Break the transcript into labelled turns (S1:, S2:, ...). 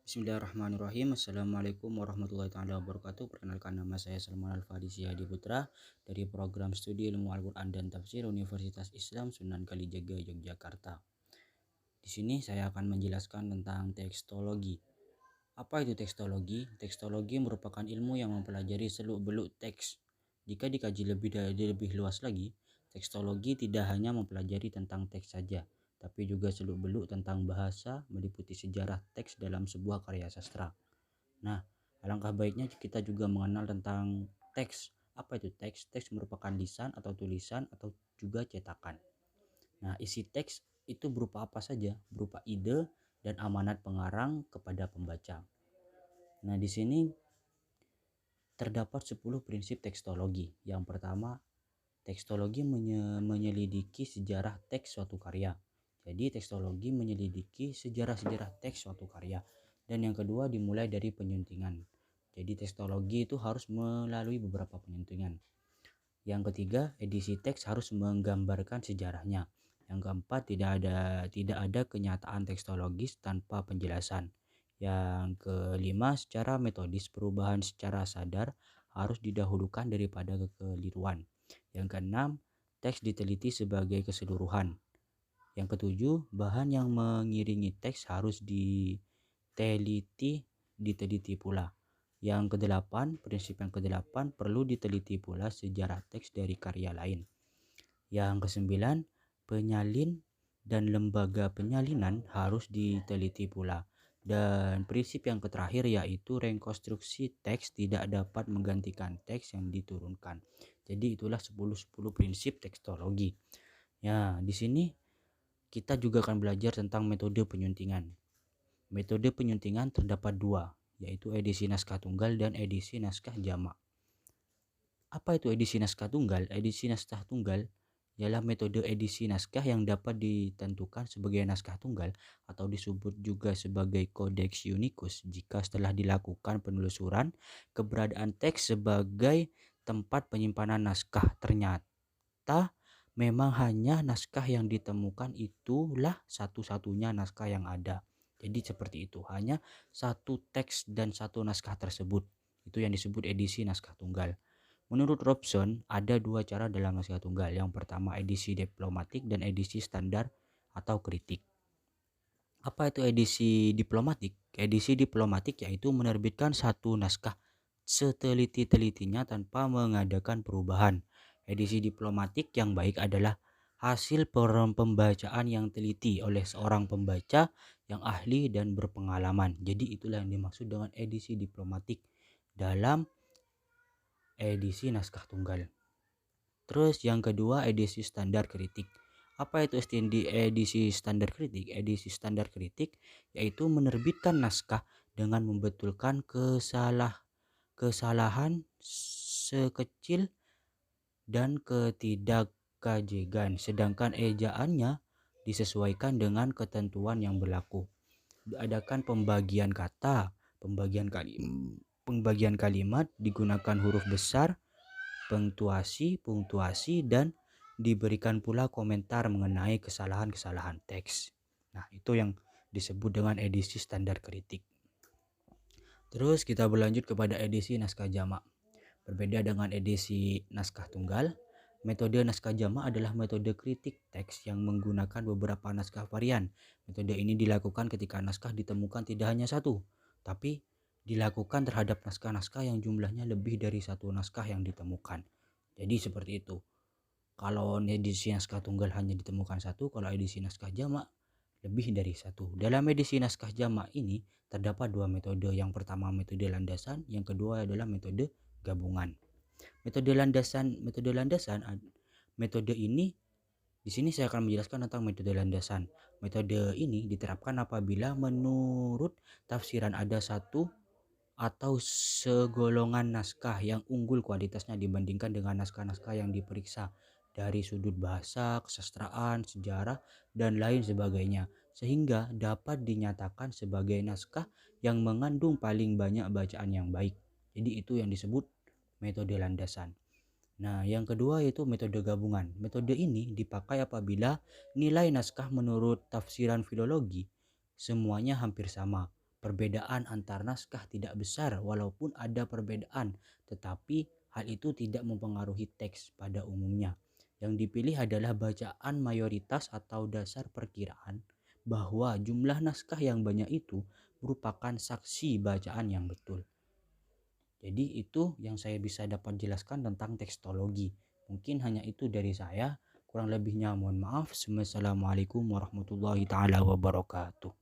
S1: Bismillahirrahmanirrahim. Assalamualaikum warahmatullahi taala wabarakatuh. Perkenalkan, nama saya Salman Al-Fadhi Syihadi Putra dari program studi ilmu Al-Quran dan Tafsir Universitas Islam Sunan Kalijaga, Yogyakarta. Di sini saya akan menjelaskan tentang tekstologi. Apa itu tekstologi? Tekstologi merupakan ilmu yang mempelajari seluk-beluk teks. Jika dikaji lebih luas lagi, tekstologi tidak hanya mempelajari tentang teks saja, tapi juga seluk-beluk tentang bahasa, meliputi sejarah teks dalam sebuah karya sastra. Nah, alangkah baiknya kita juga mengenal tentang teks. Apa itu teks? Teks merupakan lisan atau tulisan atau juga cetakan. Nah, isi teks itu berupa apa saja? Berupa ide dan amanat pengarang kepada pembaca. Nah, di sini terdapat 10 prinsip tekstologi. Yang pertama, tekstologi menyelidiki sejarah teks suatu karya. Jadi tekstologi menyelidiki sejarah-sejarah teks suatu karya. Dan yang kedua, dimulai dari penyuntingan. Jadi tekstologi itu harus melalui beberapa penyuntingan. Yang ketiga, edisi teks harus menggambarkan sejarahnya. Yang keempat, tidak ada kenyataan tekstologis tanpa penjelasan. Yang kelima, secara metodis perubahan secara sadar harus didahulukan daripada kekeliruan. Yang keenam, teks diteliti sebagai keseluruhan. Yang ketujuh, bahan yang mengiringi teks harus diteliti pula. Yang kedelapan, prinsip yang kedelapan, perlu diteliti pula sejarah teks dari karya lain. Yang kesembilan, penyalin dan lembaga penyalinan harus diteliti pula. Dan prinsip yang terakhir yaitu rekonstruksi teks tidak dapat menggantikan teks yang diturunkan. Jadi itulah 10 prinsip tekstologi. Ya, di sini kita juga akan belajar tentang metode penyuntingan. Metode penyuntingan terdapat dua, yaitu edisi naskah tunggal dan edisi naskah jamak. Apa itu edisi naskah tunggal? Edisi naskah tunggal ialah metode edisi naskah yang dapat ditentukan sebagai naskah tunggal atau disebut juga sebagai Codex Unicus jika setelah dilakukan penelusuran keberadaan teks sebagai tempat penyimpanan naskah ternyata memang hanya naskah yang ditemukan itulah satu-satunya naskah yang ada. Jadi seperti itu, hanya satu teks dan satu naskah tersebut. Itu yang disebut edisi naskah tunggal. Menurut Robson, ada dua cara dalam naskah tunggal. Yang pertama, edisi diplomatik dan edisi standar atau kritik. Apa itu edisi diplomatik? Edisi diplomatik yaitu menerbitkan satu naskah seteliti-telitinya tanpa mengadakan perubahan. Edisi diplomatik yang baik adalah hasil pembacaan yang teliti oleh seorang pembaca yang ahli dan berpengalaman. Jadi itulah yang dimaksud dengan edisi diplomatik dalam edisi naskah tunggal. Terus yang kedua, edisi standar kritik. Apa itu edisi standar kritik? Edisi standar kritik yaitu menerbitkan naskah dengan membetulkan kesalahan sekecil dan ketidakkajegan, sedangkan ejaannya disesuaikan dengan ketentuan yang berlaku. Diadakan pembagian kata, pembagian kalimat, digunakan huruf besar, punktuasi dan diberikan pula komentar mengenai kesalahan-kesalahan teks. Nah, itu yang disebut dengan edisi standar kritik. Terus kita berlanjut kepada edisi naskah jamak. Berbeda dengan edisi naskah tunggal, metode naskah jamak adalah metode kritik teks yang menggunakan beberapa naskah varian. Metode ini dilakukan ketika naskah ditemukan tidak hanya satu, tapi dilakukan terhadap naskah-naskah yang jumlahnya lebih dari satu naskah yang ditemukan. Jadi seperti itu. Kalau edisi naskah tunggal hanya ditemukan satu, kalau edisi naskah jamak lebih dari satu. Dalam edisi naskah jamak ini terdapat dua metode. Yang pertama metode landasan, yang kedua adalah metode gabungan. Metode landasan, metode ini di sini saya akan menjelaskan tentang metode landasan. Metode ini diterapkan apabila menurut tafsiran ada satu atau segolongan naskah yang unggul kualitasnya dibandingkan dengan naskah-naskah yang diperiksa dari sudut bahasa, kesastraan, sejarah, dan lain sebagainya, sehingga dapat dinyatakan sebagai naskah yang mengandung paling banyak bacaan yang baik. Jadi itu yang disebut metode landasan. Nah, yang kedua yaitu metode gabungan. Metode ini dipakai apabila nilai naskah menurut tafsiran filologi semuanya hampir sama. Perbedaan antar naskah tidak besar walaupun ada perbedaan, tetapi hal itu tidak mempengaruhi teks pada umumnya. Yang dipilih adalah bacaan mayoritas atau dasar perkiraan bahwa jumlah naskah yang banyak itu merupakan saksi bacaan yang betul. Jadi itu yang saya bisa dapat jelaskan tentang tekstologi. Mungkin hanya itu dari saya. Kurang lebihnya mohon maaf. Wassalamualaikum warahmatullahi taala wabarakatuh.